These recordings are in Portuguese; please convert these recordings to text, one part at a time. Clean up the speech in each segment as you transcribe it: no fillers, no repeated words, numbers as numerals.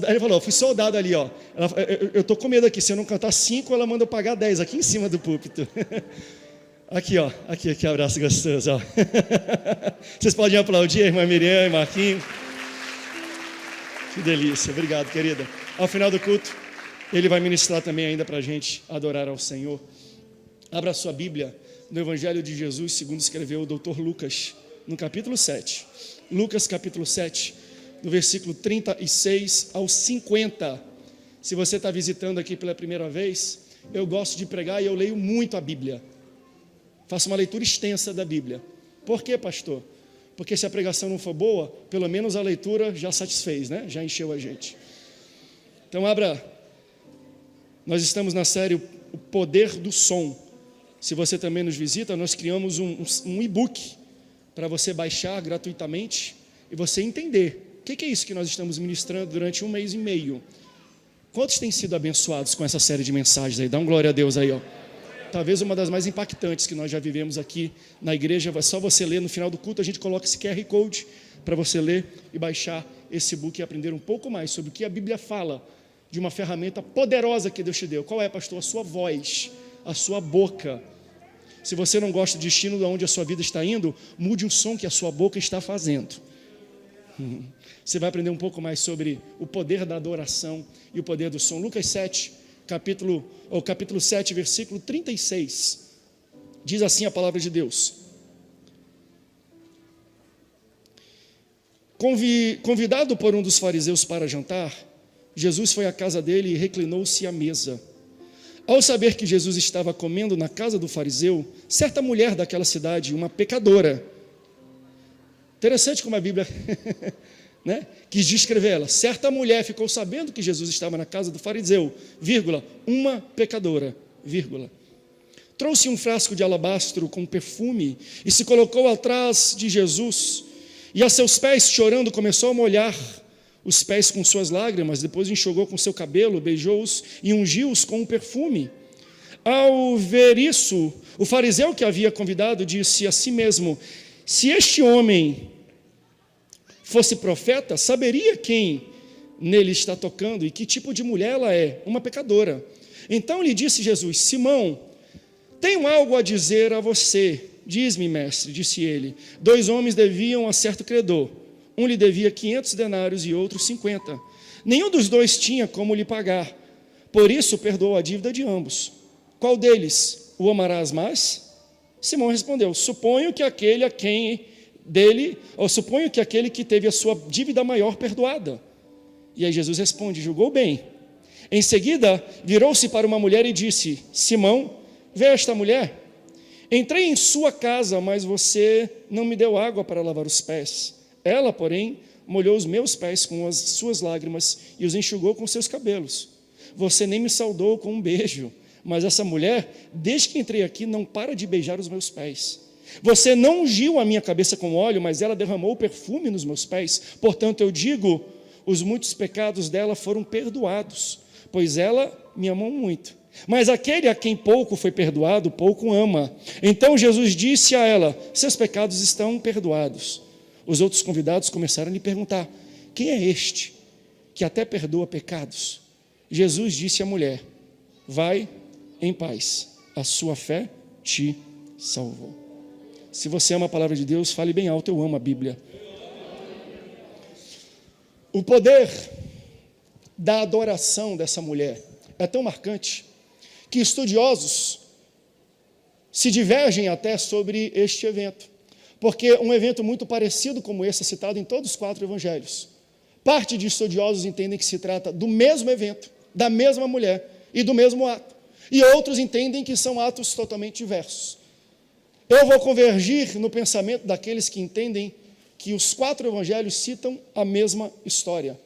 Ele falou, fui soldado ali, ó. Eu tô com medo aqui, se eu não cantar 5, ela manda eu pagar 10 aqui em cima do púlpito. Aqui, ó, aqui, abraço gostoso, ó. Vocês podem aplaudir a irmã Miriam e Marquinhos. Que delícia, obrigado, querida. Ao final do culto, ele vai ministrar também ainda para a gente adorar ao Senhor. Abra a sua Bíblia no Evangelho de Jesus, segundo escreveu o doutor Lucas, no capítulo 7. Lucas, capítulo 7, do versículo 36 ao 50. Se você está visitando aqui pela primeira vez, eu gosto de pregar e eu leio muito a Bíblia. Faço uma leitura extensa da Bíblia. Por quê, pastor? Porque se a pregação não for boa, pelo menos a leitura já satisfez, né? Já encheu a gente. Então abra, nós estamos na série O Poder do Som. Se você também nos visita, nós criamos um e-book para você baixar gratuitamente e você entender o que é isso que nós estamos ministrando durante 1 mês e meio. Quantos têm sido abençoados com essa série de mensagens aí? Dá um glória a Deus aí, ó. Talvez uma das mais impactantes que nós já vivemos aqui na igreja. É só você ler, no final do culto a gente coloca esse QR Code para você ler e baixar esse e-book e aprender um pouco mais sobre o que a Bíblia fala de uma ferramenta poderosa que Deus te deu. Qual é, pastor? A sua voz, a sua boca. Se você não gosta do destino de onde a sua vida está indo, mude o som que a sua boca está fazendo. Você vai aprender um pouco mais sobre o poder da adoração e o poder do som. Lucas 7, capítulo 7, versículo 36. Diz assim a palavra de Deus. Convidado por um dos fariseus para jantar, Jesus foi à casa dele e reclinou-se à mesa. Ao saber que Jesus estava comendo na casa do fariseu, certa mulher daquela cidade, uma pecadora. Interessante como a Bíblia né, quis descrever ela. Certa mulher ficou sabendo que Jesus estava na casa do fariseu, vírgula, uma pecadora, vírgula. Trouxe um frasco de alabastro com perfume e se colocou atrás de Jesus. E a seus pés, chorando, começou a molhar os pés com suas lágrimas, depois enxugou com seu cabelo, beijou-os e ungiu-os com um perfume. Ao ver isso, o fariseu que havia convidado disse a si mesmo: se este homem fosse profeta, saberia quem nele está tocando e que tipo de mulher ela é, uma pecadora. Então lhe disse Jesus: Simão, tenho algo a dizer a você. Diz-me, mestre, disse ele. 2 homens deviam a certo credor. Um lhe devia 500 denários e outro 50. Nenhum dos dois tinha como lhe pagar. Por isso perdoou a dívida de ambos. Qual deles o amarás mais? Simão respondeu: suponho que aquele que teve a sua dívida maior perdoada. E aí Jesus responde: julgou bem. Em seguida, virou-se para uma mulher e disse: Simão, vê esta mulher? Entrei em sua casa, mas você não me deu água para lavar os pés. Ela, porém, molhou os meus pés com as suas lágrimas e os enxugou com seus cabelos. Você nem me saudou com um beijo, mas essa mulher, desde que entrei aqui, não para de beijar os meus pés. Você não ungiu a minha cabeça com óleo, mas ela derramou perfume nos meus pés. Portanto, eu digo, os muitos pecados dela foram perdoados, pois ela me amou muito. Mas aquele a quem pouco foi perdoado, pouco ama. Então Jesus disse a ela: seus pecados estão perdoados. Os outros convidados começaram a lhe perguntar: quem é este que até perdoa pecados? Jesus disse à mulher: vai em paz, a sua fé te salvou. Se você ama a palavra de Deus, fale bem alto: eu amo a Bíblia. O poder da adoração dessa mulher é tão marcante que estudiosos se divergem até sobre este evento, porque um evento muito parecido como esse é citado em todos os 4 evangelhos. Parte de estudiosos entendem que se trata do mesmo evento, da mesma mulher e do mesmo ato, e outros entendem que são atos totalmente diversos. Eu vou convergir no pensamento daqueles que entendem que os 4 evangelhos citam a mesma história.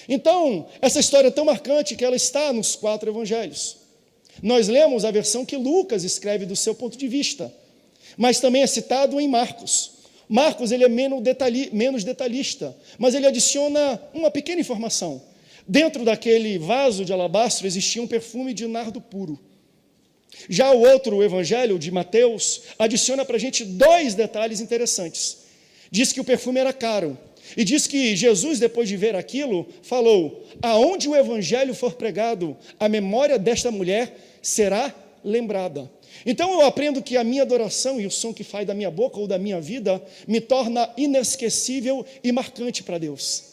Então, essa história é tão marcante que ela está nos 4 evangelhos. Nós lemos a versão que Lucas escreve do seu ponto de vista, mas também é citado em Marcos. Marcos ele é menos detalhista, mas ele adiciona uma pequena informação. Dentro daquele vaso de alabastro existia um perfume de nardo puro. Já o outro evangelho de Mateus adiciona para a gente 2 detalhes interessantes. Diz que o perfume era caro E diz que Jesus, depois de ver aquilo, falou: aonde o evangelho for pregado, a memória desta mulher será lembrada. Então eu aprendo que a minha adoração e o som que faz da minha boca ou da minha vida me torna inesquecível e marcante para Deus.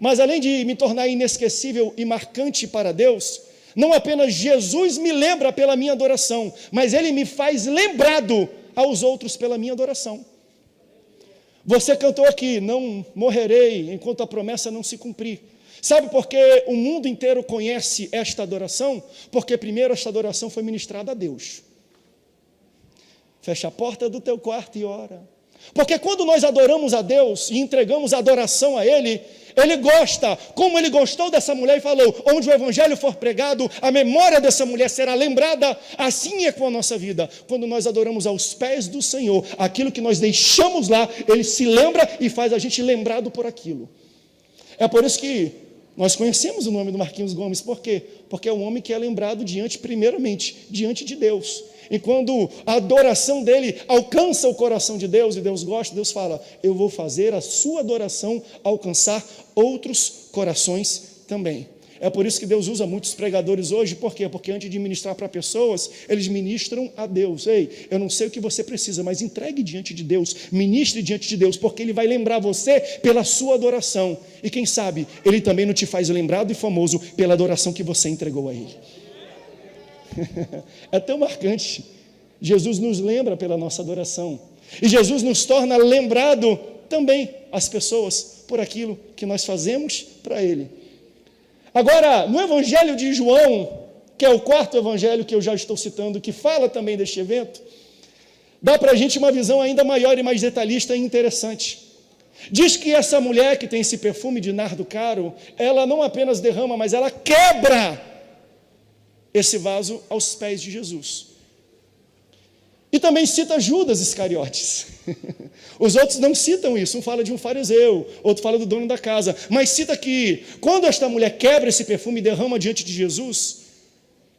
Mas além de me tornar inesquecível e marcante para Deus, não apenas Jesus me lembra pela minha adoração, mas Ele me faz lembrado aos outros pela minha adoração. Você cantou aqui: não morrerei enquanto a promessa não se cumprir. Sabe por que o mundo inteiro conhece esta adoração? Porque primeiro esta adoração foi ministrada a Deus. Fecha a porta do teu quarto e ora. Porque quando nós adoramos a Deus e entregamos a adoração a Ele, Ele gosta, como Ele gostou dessa mulher e falou: onde o evangelho for pregado, a memória dessa mulher será lembrada. Assim é com a nossa vida. Quando nós adoramos aos pés do Senhor, aquilo que nós deixamos lá, Ele se lembra e faz a gente lembrado por aquilo. É por isso que nós conhecemos o nome do Marquinhos Gomes. Por quê? Porque é um homem que é lembrado primeiramente, diante de Deus. E quando a adoração dele alcança o coração de Deus, e Deus gosta, Deus fala: eu vou fazer a sua adoração alcançar outros corações também. É por isso que Deus usa muitos pregadores hoje. Por quê? Porque antes de ministrar para pessoas, eles ministram a Deus. Ei, eu não sei o que você precisa, mas entregue diante de Deus, ministre diante de Deus, porque Ele vai lembrar você pela sua adoração. E quem sabe, Ele também não te faz lembrado e famoso pela adoração que você entregou a Ele. É tão marcante. Jesus nos lembra pela nossa adoração, e Jesus nos torna lembrado também as pessoas por aquilo que nós fazemos para Ele. Agora, no Evangelho de João, que é o quarto evangelho que eu já estou citando, que fala também deste evento, dá para a gente uma visão ainda maior e mais detalhista e interessante. Diz que essa mulher que tem esse perfume de nardo caro, ela não apenas derrama, mas ela quebra esse vaso aos pés de Jesus. E também cita Judas Iscariotes. Os outros não citam isso. Um fala de um fariseu, outro fala do dono da casa. Mas cita que quando esta mulher quebra esse perfume e derrama diante de Jesus,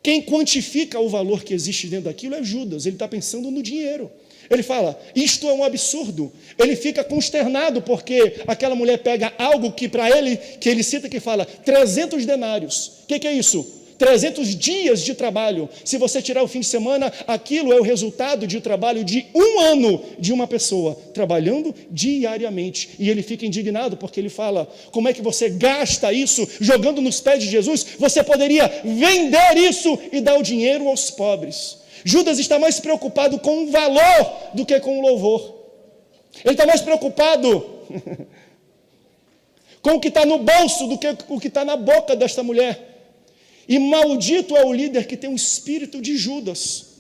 quem quantifica o valor que existe dentro daquilo é Judas. Ele está pensando no dinheiro. Ele fala: isto é um absurdo. Ele fica consternado porque aquela mulher pega algo que para ele, que ele cita, que fala 300 denários. O que é isso? 300 dias de trabalho. Se você tirar o fim de semana, aquilo é o resultado de trabalho de 1 ano de uma pessoa, trabalhando diariamente. E ele fica indignado porque ele fala: como é que você gasta isso jogando nos pés de Jesus? Você poderia vender isso e dar o dinheiro aos pobres. Judas está mais preocupado com o valor do que com o louvor. Ele está mais preocupado com o que está no bolso do que o que está na boca desta mulher. E maldito é o líder que tem um espírito de Judas,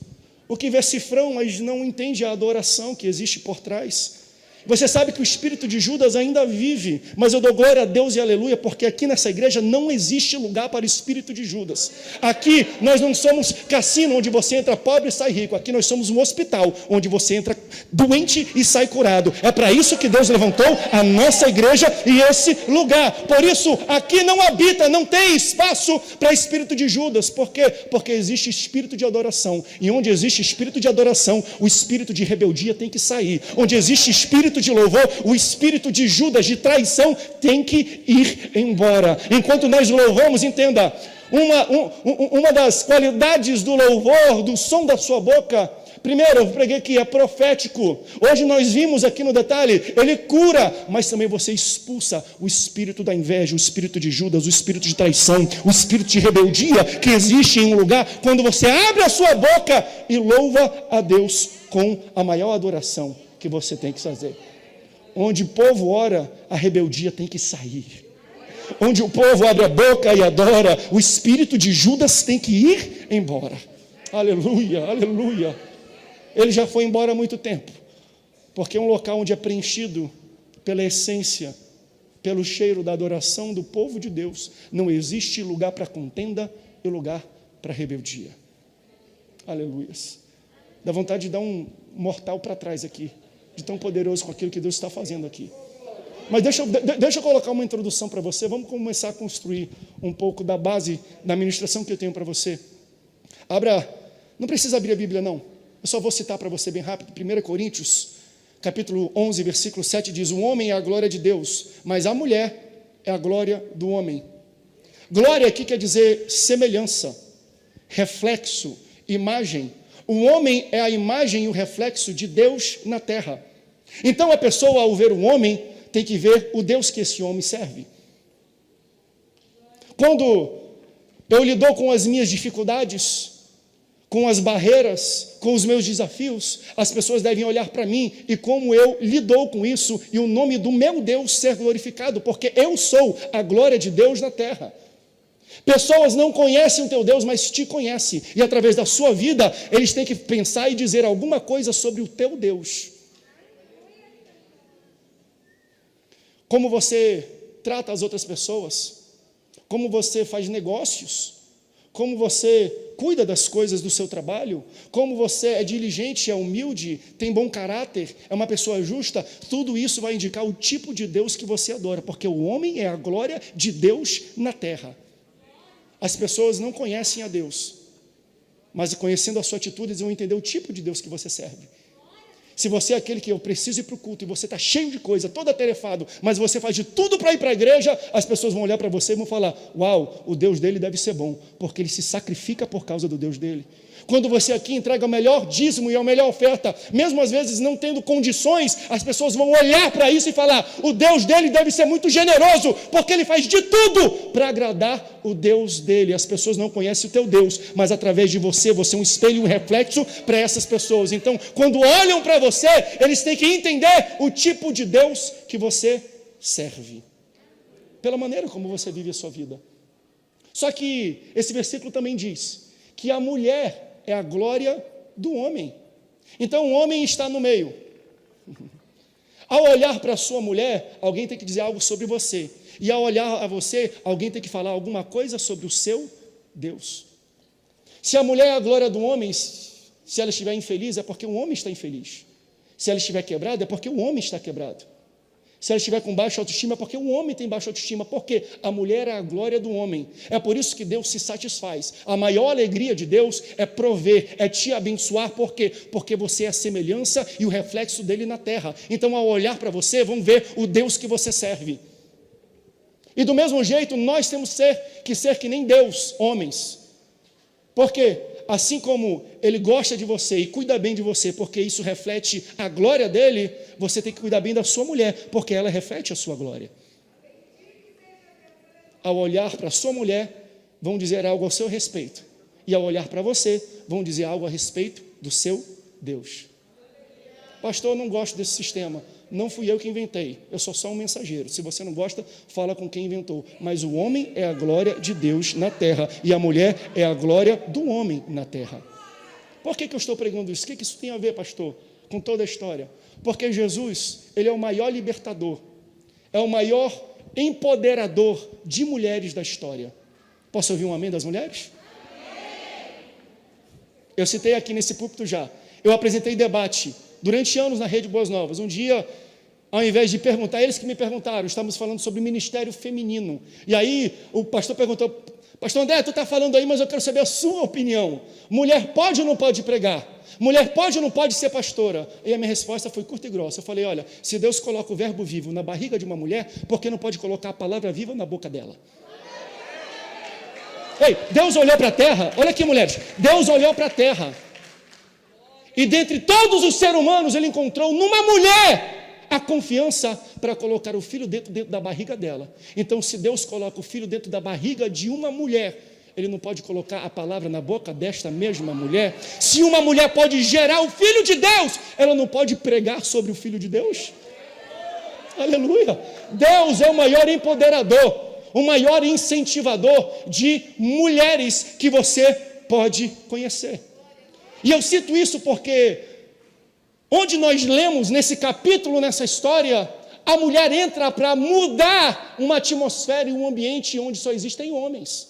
o que vê cifrão, mas não entende a adoração que existe por trás. Você sabe que o espírito de Judas ainda vive, mas eu dou glória a Deus e aleluia, porque aqui nessa igreja não existe lugar para o espírito de Judas. Aqui nós não somos cassino onde você entra pobre e sai rico. Aqui nós somos um hospital onde você entra doente e sai curado. É para isso que Deus levantou a nossa igreja e esse lugar. Por isso aqui não habita, não tem espaço para espírito de Judas. Por quê? Porque existe espírito de adoração, e onde existe espírito de adoração, o espírito de rebeldia tem que sair. Onde existe espírito de louvor, o espírito de Judas, de traição, tem que ir embora. Enquanto nós louvamos, entenda, uma das qualidades do louvor, do som da sua boca, primeiro, eu preguei que é profético. Hoje nós vimos aqui no detalhe, ele cura, mas também você expulsa o espírito da inveja, o espírito de Judas, o espírito de traição, o espírito de rebeldia que existe em um lugar, quando você abre a sua boca e louva a Deus com a maior adoração que você tem que fazer. Onde o povo ora, a rebeldia tem que sair. Onde o povo abre a boca e adora, o espírito de Judas tem que ir embora. Aleluia, aleluia. Ele já foi embora há muito tempo, porque é um local onde é preenchido pela essência, pelo cheiro da adoração do povo de Deus. Não existe lugar para contenda e lugar para rebeldia. Aleluias. Dá vontade de dar um mortal para trás aqui, de tão poderoso com aquilo que Deus está fazendo aqui. Mas deixa eu colocar uma introdução para você. Vamos começar a construir um pouco da base da ministração que eu tenho para você. Não precisa abrir a Bíblia não, eu só vou citar para você bem rápido, 1 Coríntios, capítulo 11, versículo 7 diz: o homem é a glória de Deus, mas a mulher é a glória do homem. Glória aqui quer dizer semelhança, reflexo, imagem. O homem é a imagem e o reflexo de Deus na terra. Então a pessoa, ao ver o homem, tem que ver o Deus que esse homem serve. Quando eu lido com as minhas dificuldades, com as barreiras, com os meus desafios, as pessoas devem olhar para mim e como eu lido com isso e o nome do meu Deus ser glorificado, porque eu sou a glória de Deus na terra. Pessoas não conhecem o teu Deus, mas te conhecem, e através da sua vida, eles têm que pensar e dizer alguma coisa sobre o teu Deus. Como você trata as outras pessoas, como você faz negócios, como você cuida das coisas do seu trabalho, como você é diligente, é humilde, tem bom caráter, é uma pessoa justa, tudo isso vai indicar o tipo de Deus que você adora, porque o homem é a glória de Deus na terra. As pessoas não conhecem a Deus, mas conhecendo a sua atitude, eles vão entender o tipo de Deus que você serve. Se você é aquele que eu preciso ir para o culto e você está cheio de coisa, todo atarefado, mas você faz de tudo para ir para a igreja, as pessoas vão olhar para você e vão falar: uau, o Deus dele deve ser bom, porque ele se sacrifica por causa do Deus dele. Quando você aqui entrega o melhor dízimo e a melhor oferta, mesmo às vezes não tendo condições, as pessoas vão olhar para isso e falar: o Deus dele deve ser muito generoso, porque ele faz de tudo para agradar o Deus dele. As pessoas não conhecem o teu Deus, mas através de você, você é um espelho e um reflexo para essas pessoas. Então, quando olham para você, eles têm que entender o tipo de Deus que você serve, pela maneira como você vive a sua vida. Só que esse versículo também diz que a mulher é a glória do homem. Então o homem está no meio. Ao olhar para a sua mulher, alguém tem que dizer algo sobre você. E ao olhar a você, alguém tem que falar alguma coisa sobre o seu Deus. Se a mulher é a glória do homem, se ela estiver infeliz, é porque o homem está infeliz. Se ela estiver quebrada, é porque o homem está quebrado. Se ela estiver com baixa autoestima, é porque o homem tem baixa autoestima. Porque a mulher é a glória do homem. É por isso que Deus se satisfaz. A maior alegria de Deus é prover, é te abençoar. Por quê? Porque você é a semelhança e o reflexo dele na terra. Então, ao olhar para você, vão ver o Deus que você serve. E do mesmo jeito, nós temos que ser que nem Deus, homens. Por quê? Assim como ele gosta de você e cuida bem de você, porque isso reflete a glória dele, você tem que cuidar bem da sua mulher, porque ela reflete a sua glória. Ao olhar para a sua mulher, vão dizer algo ao seu respeito. E ao olhar para você, vão dizer algo a respeito do seu Deus. Pastor, eu não gosto desse sistema. Não fui eu que inventei, eu sou só um mensageiro. Se você não gosta, fala com quem inventou. Mas o homem é a glória de Deus na terra, e a mulher é a glória do homem na terra. Por que eu estou pregando isso? O que isso tem a ver, pastor, com toda a história? Porque Jesus, ele é o maior libertador, é o maior empoderador de mulheres da história. Posso ouvir um amém das mulheres? Eu citei aqui nesse púlpito já. Eu apresentei debate durante anos na Rede Boas Novas. Um dia, ao invés de perguntar, eles que me perguntaram, estávamos falando sobre ministério feminino. E aí o pastor perguntou: pastor André, tu está falando aí, mas eu quero saber a sua opinião. Mulher pode ou não pode pregar? Mulher pode ou não pode ser pastora? E a minha resposta foi curta e grossa. Eu falei: olha, se Deus coloca o verbo vivo na barriga de uma mulher, por que não pode colocar a palavra viva na boca dela? Ei, Deus olhou para a terra, olha aqui, mulheres, Deus olhou para a terra, e dentre todos os seres humanos, ele encontrou numa mulher a confiança para colocar o filho dentro da barriga dela. Então, se Deus coloca o filho dentro da barriga de uma mulher, ele não pode colocar a palavra na boca desta mesma mulher? Se uma mulher pode gerar o filho de Deus, ela não pode pregar sobre o filho de Deus? Aleluia! Deus é o maior empoderador, o maior incentivador de mulheres que você pode conhecer. E eu cito isso porque onde nós lemos nesse capítulo, nessa história, a mulher entra para mudar uma atmosfera e um ambiente onde só existem homens.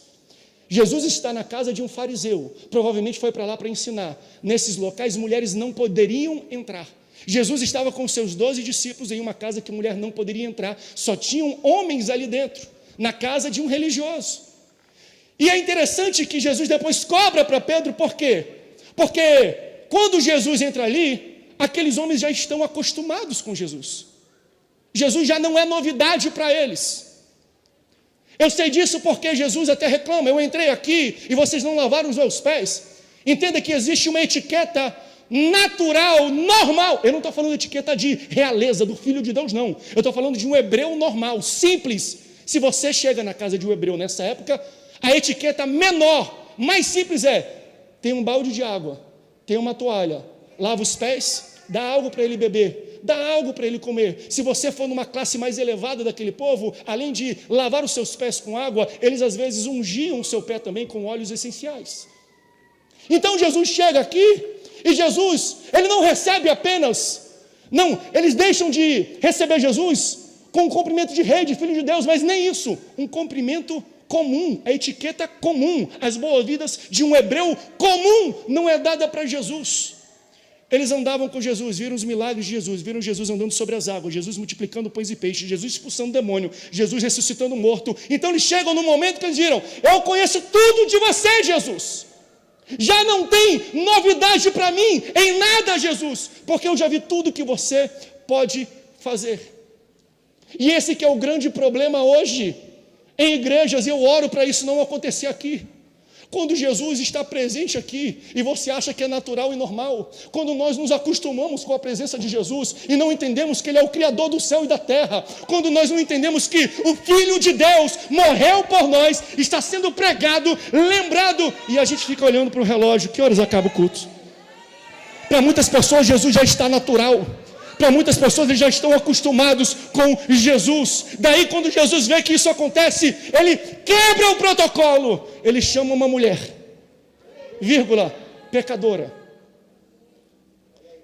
Jesus está na casa de um fariseu, provavelmente foi para lá para ensinar. Nesses locais, mulheres não poderiam entrar. Jesus estava com seus 12 discípulos em uma casa que mulher não poderia entrar, só tinham homens ali dentro, na casa de um religioso. E é interessante que Jesus depois cobra para Pedro, por quê? Porque quando Jesus entra ali, aqueles homens já estão acostumados com Jesus. Jesus já não é novidade para eles. Eu sei disso porque Jesus até reclama: eu entrei aqui e vocês não lavaram os meus pés. Entenda que existe uma etiqueta natural, normal. Eu não estou falando de etiqueta de realeza, do Filho de Deus, não. Eu estou falando de um hebreu normal, simples. Se você chega na casa de um hebreu nessa época, a etiqueta menor, mais simples tem um balde de água, tem uma toalha, lava os pés, dá algo para ele beber, dá algo para ele comer. Se você for numa classe mais elevada daquele povo, além de lavar os seus pés com água, eles às vezes ungiam o seu pé também com óleos essenciais. Então Jesus chega aqui, e Jesus, ele não recebe apenas, não, eles deixam de receber Jesus com um cumprimento de rei, de filho de Deus, mas nem isso, um cumprimento comum, a etiqueta comum, as boas-vindas de um hebreu comum não é dada para Jesus. Eles andavam com Jesus, viram os milagres de Jesus, viram Jesus andando sobre as águas, Jesus multiplicando pães e peixes, Jesus expulsando demônio, Jesus ressuscitando morto. Então eles chegam no momento que eles viram: eu conheço tudo de você, Jesus. Já não tem novidade para mim em nada, Jesus, porque eu já vi tudo que você pode fazer. E esse que é o grande problema hoje em igrejas, e eu oro para isso não acontecer aqui. Quando Jesus está presente aqui e você acha que é natural e normal, quando nós nos acostumamos com a presença de Jesus e não entendemos que Ele é o Criador do céu e da terra, quando nós não entendemos que o Filho de Deus morreu por nós, está sendo pregado, lembrado, e a gente fica olhando para o relógio: que horas acaba o culto? Para muitas pessoas Jesus já está natural. Para muitas pessoas eles já estão acostumados com Jesus. Daí quando Jesus vê que isso acontece, ele quebra o protocolo. Ele chama uma mulher, vírgula, pecadora,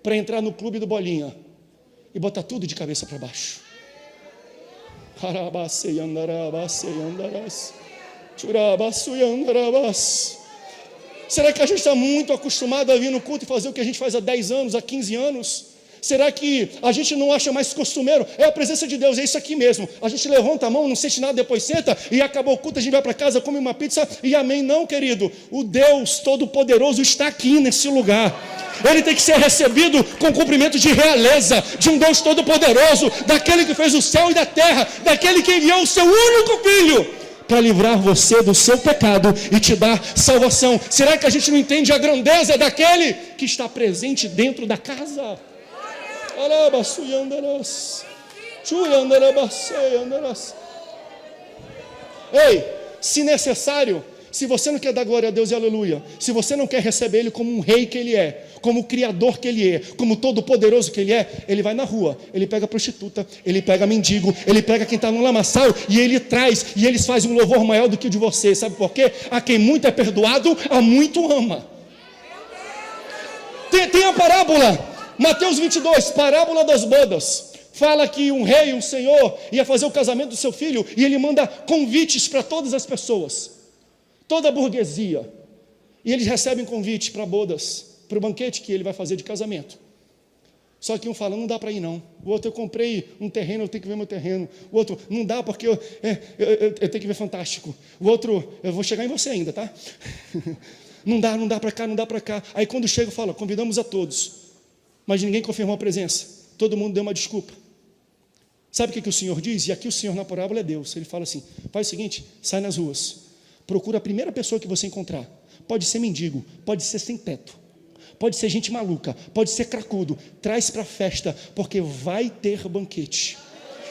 para entrar no clube do Bolinha e botar tudo de cabeça para baixo. Será que a gente está muito acostumado a vir no culto e fazer o que a gente faz há 10 anos, há 15 anos? Será que a gente não acha mais costumeiro? É a presença de Deus, é isso aqui mesmo. A gente levanta a mão, não sente nada, depois senta e acabou o culto, a gente vai para casa, come uma pizza e amém. Não, querido, o Deus Todo-Poderoso está aqui nesse lugar. Ele tem que ser recebido com cumprimento de realeza, de um Deus Todo-Poderoso, daquele que fez o céu e da terra, daquele que enviou o seu único Filho para livrar você do seu pecado e te dar salvação. Será que a gente não entende a grandeza daquele que está presente dentro da casa? Ei, se necessário, se você não quer dar glória a Deus e aleluia, se você não quer receber Ele como um rei que Ele é, como o criador que Ele é, como todo poderoso que Ele é, Ele vai na rua, Ele pega a prostituta, Ele pega mendigo, Ele pega quem está no lamaçal e Ele traz, e eles fazem um louvor maior do que o de você. Sabe por quê? A quem muito é perdoado, a muito ama. Tem a parábola, Mateus 22, parábola das bodas. Fala que um rei, um senhor, ia fazer o casamento do seu filho e ele manda convites para todas as pessoas, toda a burguesia. E eles recebem convite para bodas, para o banquete que ele vai fazer de casamento. Só que um fala: não dá para ir não. O outro: eu comprei um terreno, eu tenho que ver meu terreno. O outro: não dá porque eu tenho que ver Fantástico. O outro: eu vou chegar em você ainda, tá? Não dá para cá, não dá para cá. Aí quando chega, fala: convidamos a todos, mas ninguém confirmou a presença. Todo mundo deu uma desculpa. Sabe o que o Senhor diz? E aqui o Senhor na parábola é Deus. Ele fala assim: faz o seguinte, sai nas ruas, procura a primeira pessoa que você encontrar. Pode ser mendigo, pode ser sem teto, pode ser gente maluca, pode ser cracudo. Traz para a festa, porque vai ter banquete.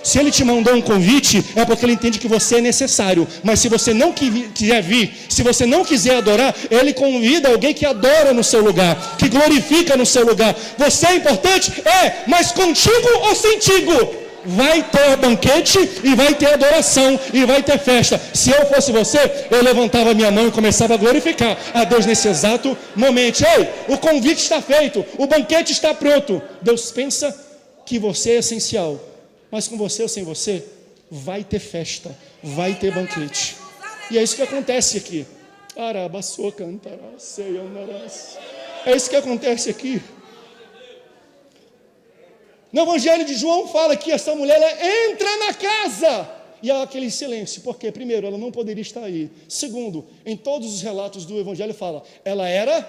Se Ele te mandou um convite, é porque Ele entende que você é necessário. Mas se você não quiser vir, se você não quiser adorar, Ele convida alguém que adora no seu lugar, que glorifica no seu lugar. Você é importante? É, mas contigo ou sentigo? Vai ter banquete e vai ter adoração e vai ter festa. Se eu fosse você, eu levantava a minha mão e começava a glorificar a Deus nesse exato momento. Ei, o convite está feito, o banquete está pronto. Deus pensa que você é essencial, mas com você ou sem você, vai ter festa, vai ter banquete. E é isso que acontece aqui. É isso que acontece aqui. No Evangelho de João fala que essa mulher, ela entra na casa e há aquele silêncio. Por quê? Primeiro, ela não poderia estar aí. Segundo, em todos os relatos do Evangelho fala, ela era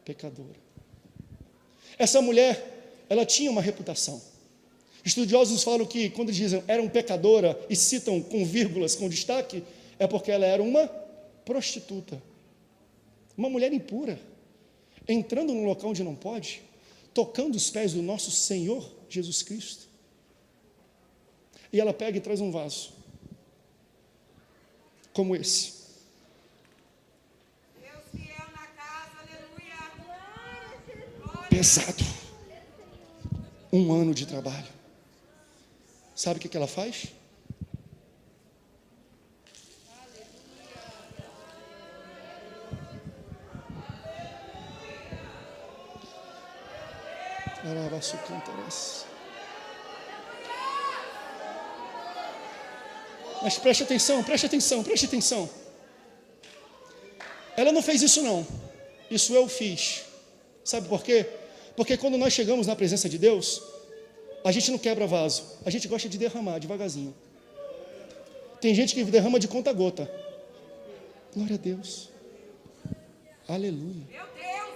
pecadora. Essa mulher, ela tinha uma reputação. Estudiosos falam que quando dizem era um pecadora e citam com vírgulas, com destaque, é porque ela era uma prostituta, uma mulher impura, entrando num local onde não pode, tocando os pés do nosso Senhor Jesus Cristo. E ela pega e traz um vaso, como esse. Deus fiel na casa, aleluia. Pesado. 1 ano de trabalho. Sabe o que ela faz? Mas preste atenção, preste atenção, preste atenção. Ela não fez isso não. Isso eu fiz. Sabe por quê? Porque quando nós chegamos na presença de Deus, a gente não quebra vaso, a gente gosta de derramar devagarzinho. Tem gente que derrama de conta gota. Glória a Deus. Aleluia. Meu Deus,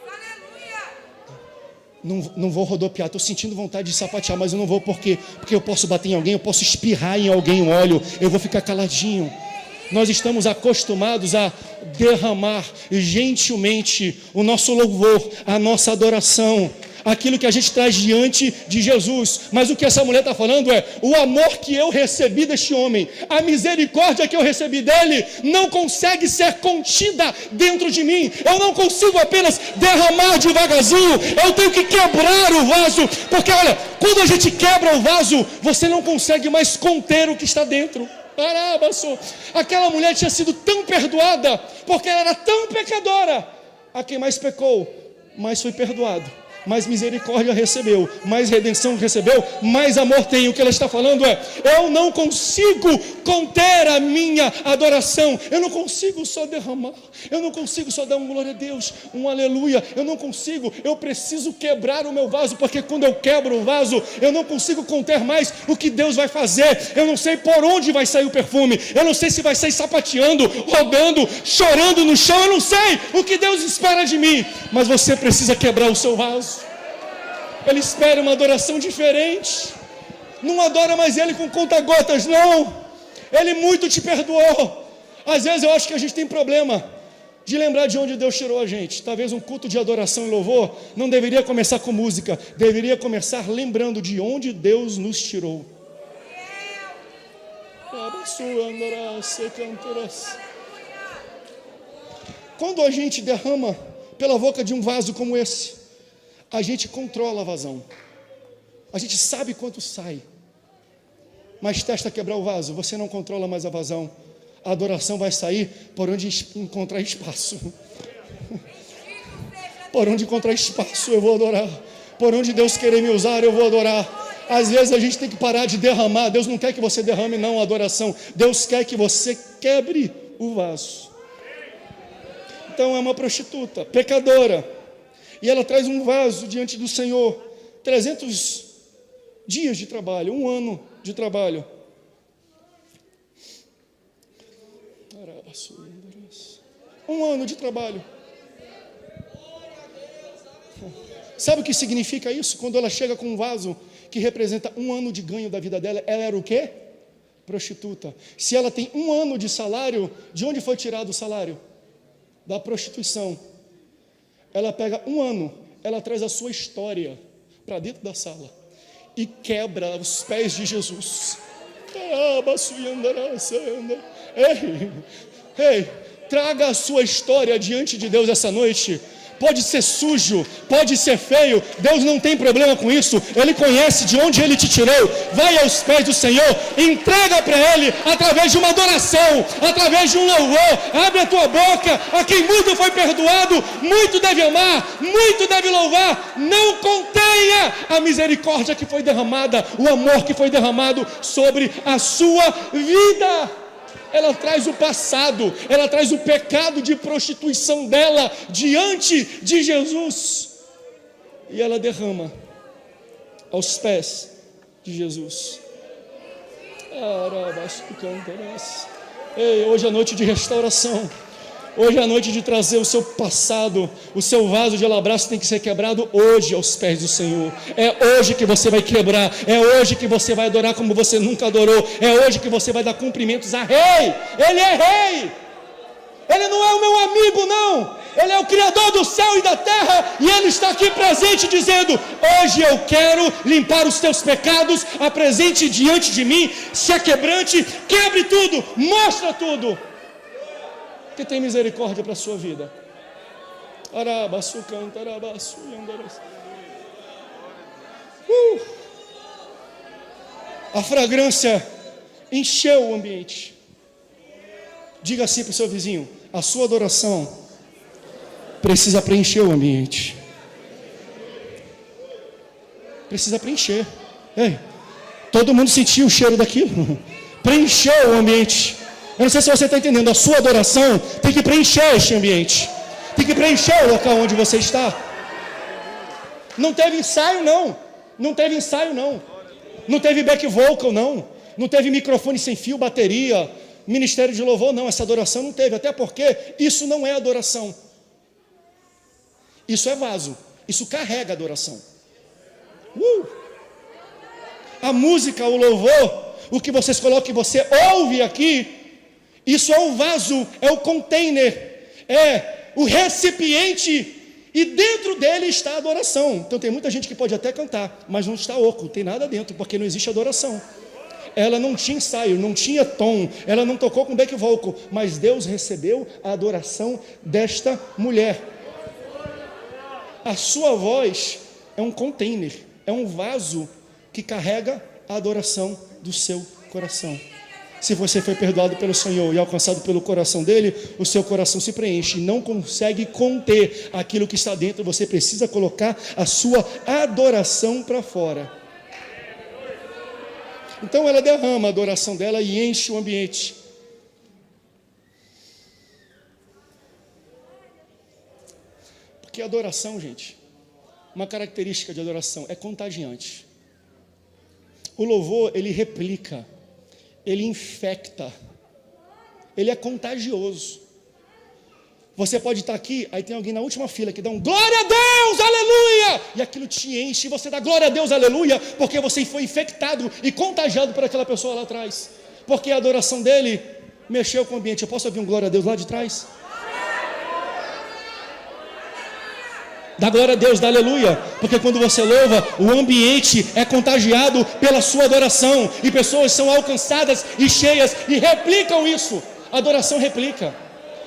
aleluia. Não vou rodopiar, estou sentindo vontade de sapatear, mas eu não vou porque eu posso bater em alguém, eu posso espirrar em alguém o óleo, eu vou ficar caladinho. Nós estamos acostumados a derramar gentilmente o nosso louvor, a nossa adoração, aquilo que a gente traz diante de Jesus. Mas o que essa mulher está falando é: o amor que eu recebi deste homem, a misericórdia que eu recebi dele, não consegue ser contida dentro de mim. Eu não consigo apenas derramar devagarzinho, eu tenho que quebrar o vaso, porque olha, quando a gente quebra o vaso, você não consegue mais conter o que está dentro. Aquela mulher tinha sido tão perdoada, porque ela era tão pecadora. A quem mais pecou, mais foi perdoado, mais misericórdia recebeu, mais redenção recebeu, mais amor tem. O que ela está falando é: eu não consigo conter a minha adoração, eu não consigo só derramar, eu não consigo só dar um glória a Deus, um aleluia, eu não consigo, eu preciso quebrar o meu vaso, porque quando eu quebro o vaso, eu não consigo conter mais o que Deus vai fazer. Eu não sei por onde vai sair o perfume, eu não sei se vai sair sapateando, rodando, chorando no chão, eu não sei o que Deus espera de mim, mas você precisa quebrar o seu vaso. Ele espera uma adoração diferente. Não adora mais Ele com conta-gotas, não. Ele muito te perdoou. Às vezes eu acho que a gente tem problema de lembrar de onde Deus tirou a gente. Talvez um culto de adoração e louvor não deveria começar com música, deveria começar lembrando de onde Deus nos tirou. Quando a gente derrama pela boca de um vaso como esse, a gente controla a vazão, a gente sabe quanto sai, mas testa quebrar o vaso, você não controla mais a vazão. A adoração vai sair por onde encontrar espaço. Por onde encontrar espaço eu vou adorar, por onde Deus querer me usar eu vou adorar. Às vezes a gente tem que parar de derramar. Deus não quer que você derrame não a adoração, Deus quer que você quebre o vaso. Então é uma prostituta, pecadora, e ela traz um vaso diante do Senhor. 300 dias de trabalho, 1 ano de trabalho. Um ano de trabalho. Sabe o que significa isso? Quando ela chega com um vaso que representa 1 ano de ganho da vida dela, ela era o quê? Prostituta. Se ela tem 1 ano de salário, de onde foi tirado o salário? Da prostituição. Ela pega 1 ano, ela traz a sua história para dentro da sala e quebra os pés de Jesus. Ei, traga a sua história diante de Deus essa noite. Pode ser sujo, pode ser feio, Deus não tem problema com isso. Ele conhece de onde Ele te tirou. Vai aos pés do Senhor, entrega para Ele através de uma adoração, através de um louvor. Abre a tua boca. A quem muito foi perdoado, muito deve amar, muito deve louvar. Não contenha a misericórdia que foi derramada, o amor que foi derramado sobre a sua vida. Ela traz o passado, ela traz o pecado de prostituição dela diante de Jesus, e ela derrama aos pés de Jesus. Ei, hoje é noite de restauração, Hoje é a noite de trazer o seu passado, o seu vaso de alabastro tem que ser quebrado hoje aos pés do Senhor. É hoje que você vai quebrar, é hoje que você vai adorar como você nunca adorou, é hoje que você vai dar cumprimentos a Rei. Ele é Rei, Ele não é o meu amigo não, Ele é o Criador do céu e da terra, e Ele está aqui presente dizendo: hoje eu quero limpar os teus pecados, apresente diante de mim, se quebrante, quebre tudo, mostra tudo, que tem misericórdia para a sua vida. Arabaçu canta, arabaçu, a fragrância encheu o ambiente. Diga assim para o seu vizinho: a sua adoração precisa preencher o ambiente. Precisa preencher. Ei, todo mundo sentiu o cheiro daquilo. Preencheu o ambiente. Eu não sei se você está entendendo. A sua adoração tem que preencher este ambiente. Tem que preencher o local onde você está. Não teve ensaio não. Não teve ensaio não. Não teve back vocal não. Não teve microfone sem fio, bateria, ministério de louvor não. Essa adoração não teve. Até porque isso não é adoração. Isso é vaso. Isso carrega adoração. A música, o louvor, o que vocês colocam, que você ouve aqui, isso é o vaso, é o container, é o recipiente, e dentro dele está a adoração. Então tem muita gente que pode até cantar, mas não está oco, não tem nada dentro, porque não existe adoração. Ela não tinha ensaio, não tinha tom, ela não tocou com back vocal, mas Deus recebeu a adoração desta mulher. A sua voz é um container, é um vaso que carrega a adoração do seu coração. Se você foi perdoado pelo Senhor e alcançado pelo coração dele, o seu coração se preenche e não consegue conter aquilo que está dentro. Você precisa colocar a sua adoração para fora. Então ela derrama a adoração dela e enche o ambiente. Porque a adoração, gente, uma característica de adoração é contagiante. O louvor, ele replica, ele infecta, ele é contagioso. Você pode estar aqui, aí tem alguém na última fila que dá um glória a Deus, aleluia, e aquilo te enche, e você dá glória a Deus, aleluia, porque você foi infectado e contagiado por aquela pessoa lá atrás, porque a adoração dele mexeu com o ambiente. Eu posso ouvir um glória a Deus lá de trás? Dá glória a Deus, dá aleluia, porque quando você louva, o ambiente é contagiado pela sua adoração, e pessoas são alcançadas e cheias, e replicam isso. A adoração replica,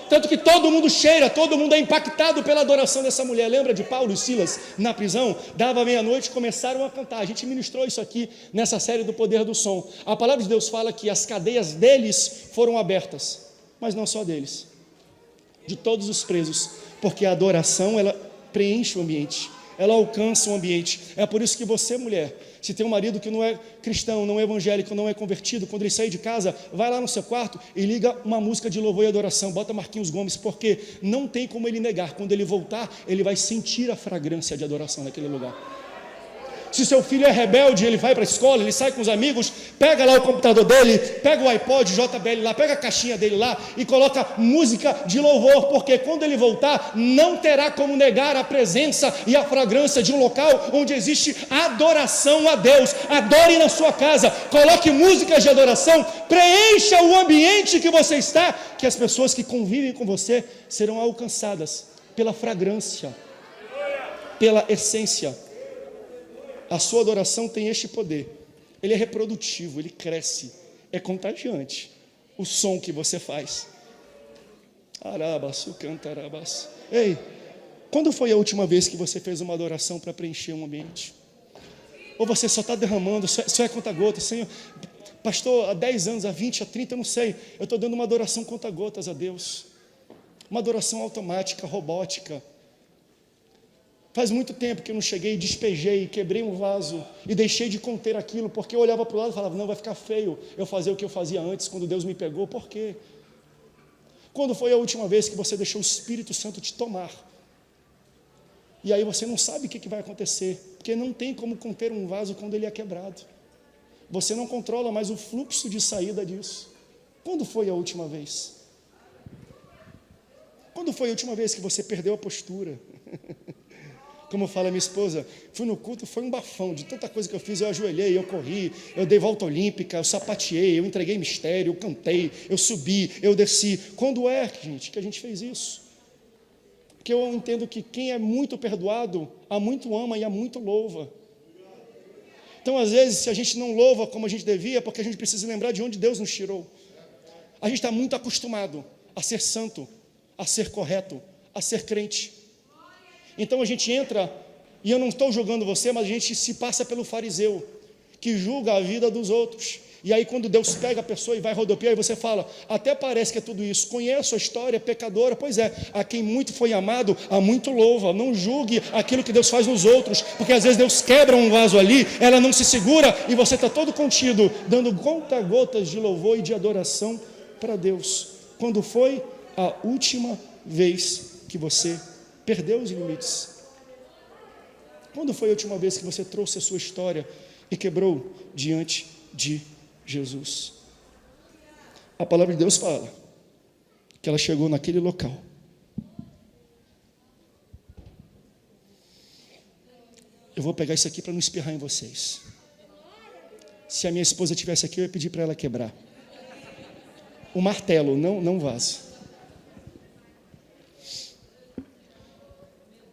tanto que todo mundo cheira, todo mundo é impactado pela adoração dessa mulher. Lembra de Paulo e Silas na prisão? Dava meia-noite, começaram a cantar. A gente ministrou isso aqui nessa série do Poder do Som. A palavra de Deus fala que as cadeias deles foram abertas, mas não só deles, de todos os presos, porque a adoração, ela preenche o ambiente, ela alcança o ambiente. É por isso que você, mulher, se tem um marido que não é cristão, não é evangélico, não é convertido, quando ele sair de casa, vai lá no seu quarto e liga uma música de louvor e adoração, bota Marquinhos Gomes, porque não tem como ele negar. Quando ele voltar, ele vai sentir a fragrância de adoração naquele lugar. Se seu filho é rebelde, ele vai para a escola, ele sai com os amigos, pega lá o computador dele, pega o iPod JBL lá, pega a caixinha dele lá e coloca música de louvor, porque quando ele voltar, não terá como negar a presença e a fragrância de um local onde existe adoração a Deus. Adore na sua casa, coloque músicas de adoração, preencha o ambiente que você está, que as pessoas que convivem com você serão alcançadas pela fragrância, pela essência. A sua adoração tem este poder, ele é reprodutivo, ele cresce, é contagiante, o som que você faz. Arabaçu, canta, arabaçu. Ei, quando foi a última vez que você fez uma adoração para preencher um ambiente? Ou você só está derramando, só é conta-gotas, Senhor? Pastor, há 10 anos, há 20, há 30, eu não sei, eu estou dando uma adoração conta-gotas a Deus, uma adoração automática, robótica. Faz muito tempo que eu não cheguei, despejei, quebrei um vaso e deixei de conter aquilo, porque eu olhava para o lado e falava, não, vai ficar feio eu fazer o que eu fazia antes, quando Deus me pegou. Por quê? Quando foi a última vez que você deixou o Espírito Santo te tomar? E aí você não sabe o que vai acontecer, porque não tem como conter um vaso quando ele é quebrado. Você não controla mais o fluxo de saída disso. Quando foi a última vez? Quando foi a última vez que você perdeu a postura? Como fala minha esposa, fui no culto, foi um bafão, de tanta coisa que eu fiz, eu ajoelhei, eu corri, eu dei volta olímpica, eu sapateei, eu entreguei mistério, eu cantei, eu subi, eu desci. Quando é, gente, que a gente fez isso? Porque eu entendo que quem é muito perdoado, há muito ama e há muito louva. Então, às vezes, se a gente não louva como a gente devia, é porque a gente precisa lembrar de onde Deus nos tirou. A gente está muito acostumado a ser santo, a ser correto, a ser crente. Então a gente entra, e eu não estou julgando você, mas a gente se passa pelo fariseu, que julga a vida dos outros. E aí quando Deus pega a pessoa e vai rodopiar, e você fala, até parece que é tudo isso, conheço a história, pecadora, pois é, a quem muito foi amado, a muito louva. Não julgue aquilo que Deus faz nos outros, porque às vezes Deus quebra um vaso ali, ela não se segura, e você está todo contido, dando conta-gotas de louvor e de adoração para Deus. Quando foi a última vez que você perdeu os limites? Quando foi a última vez que você trouxe a sua história e quebrou diante de Jesus? A palavra de Deus fala que ela chegou naquele local. Eu vou pegar isso aqui para não espirrar em vocês. Se a minha esposa estivesse aqui, eu ia pedir para ela quebrar. O martelo, não vaso.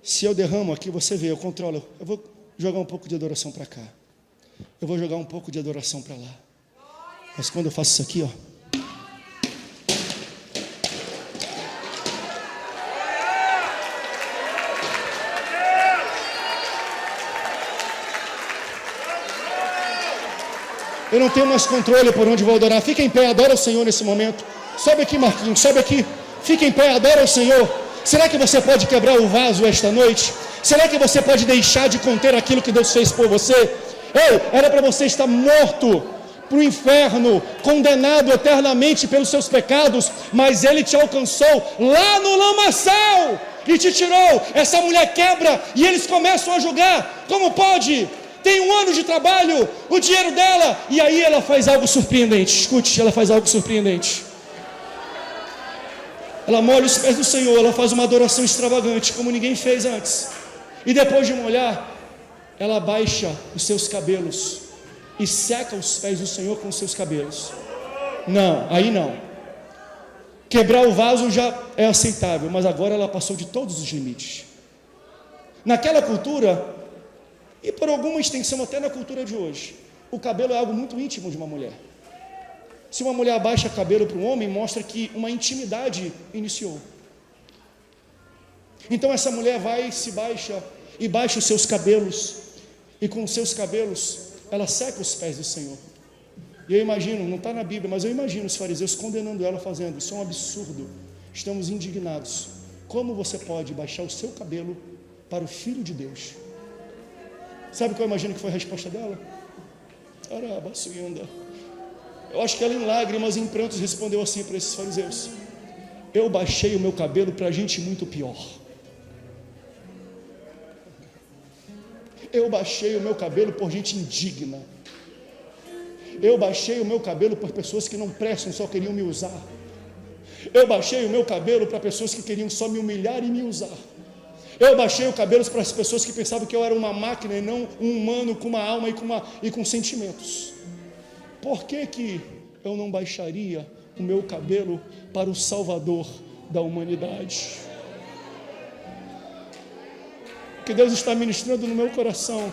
Se eu derramo aqui, você vê, eu controlo. Eu vou jogar um pouco de adoração para cá. Eu vou jogar um pouco de adoração para lá. Mas quando eu faço isso aqui, ó. Eu não tenho mais controle por onde vou adorar. Fica em pé, adora o Senhor nesse momento. Sobe aqui, Marquinhos, sobe aqui. Fica em pé, adora o Senhor. Será que você pode quebrar o vaso esta noite? Será que você pode deixar de conter aquilo que Deus fez por você? Ei, era para você estar morto para o inferno, condenado eternamente pelos seus pecados, mas Ele te alcançou lá no lamaçal e te tirou. Essa mulher quebra e eles começam a julgar. Como pode? Tem 1 ano de trabalho, o dinheiro dela, e aí ela faz algo surpreendente. Escute, ela faz algo surpreendente. Ela molha os pés do Senhor, ela faz uma adoração extravagante, como ninguém fez antes. E depois de molhar, ela baixa os seus cabelos e seca os pés do Senhor com os seus cabelos. Não, aí não. Quebrar o vaso já é aceitável, mas agora ela passou de todos os limites. Naquela cultura, e por alguma extensão até na cultura de hoje, o cabelo é algo muito íntimo de uma mulher. Se uma mulher abaixa cabelo para um homem, mostra que uma intimidade iniciou. Então essa mulher vai, se baixa e baixa os seus cabelos, e com os seus cabelos ela seca os pés do Senhor. E eu imagino, não está na Bíblia, mas eu imagino os fariseus condenando ela, fazendo, isso é um absurdo, estamos indignados. Como você pode baixar o seu cabelo para o Filho de Deus? Sabe qual eu imagino que foi a resposta dela? Eu acho que ela em lágrimas e em prantos respondeu assim para esses fariseus: eu baixei o meu cabelo para gente muito pior. Eu baixei o meu cabelo por gente indigna. Eu baixei o meu cabelo por pessoas que não prestam, só queriam me usar. Eu baixei o meu cabelo para pessoas que queriam só me humilhar e me usar. Eu baixei o cabelo para as pessoas que pensavam que eu era uma máquina e não um humano com uma alma e com sentimentos. Por que eu não baixaria o meu cabelo para o Salvador da humanidade? O que Deus está ministrando no meu coração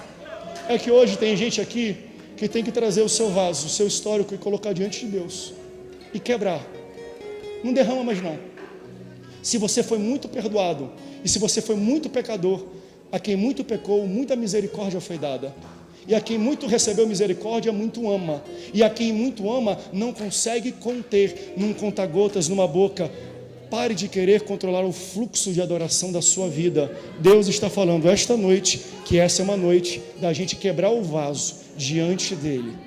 é que hoje tem gente aqui que tem que trazer o seu vaso, o seu histórico e colocar diante de Deus e quebrar. Não derrama mais não. Se você foi muito perdoado e se você foi muito pecador, a quem muito pecou, muita misericórdia foi dada. E a quem muito recebeu misericórdia, muito ama. E a quem muito ama, não consegue conter num conta-gotas, numa boca. Pare de querer controlar o fluxo de adoração da sua vida. Deus está falando esta noite que essa é uma noite da gente quebrar o vaso diante dEle.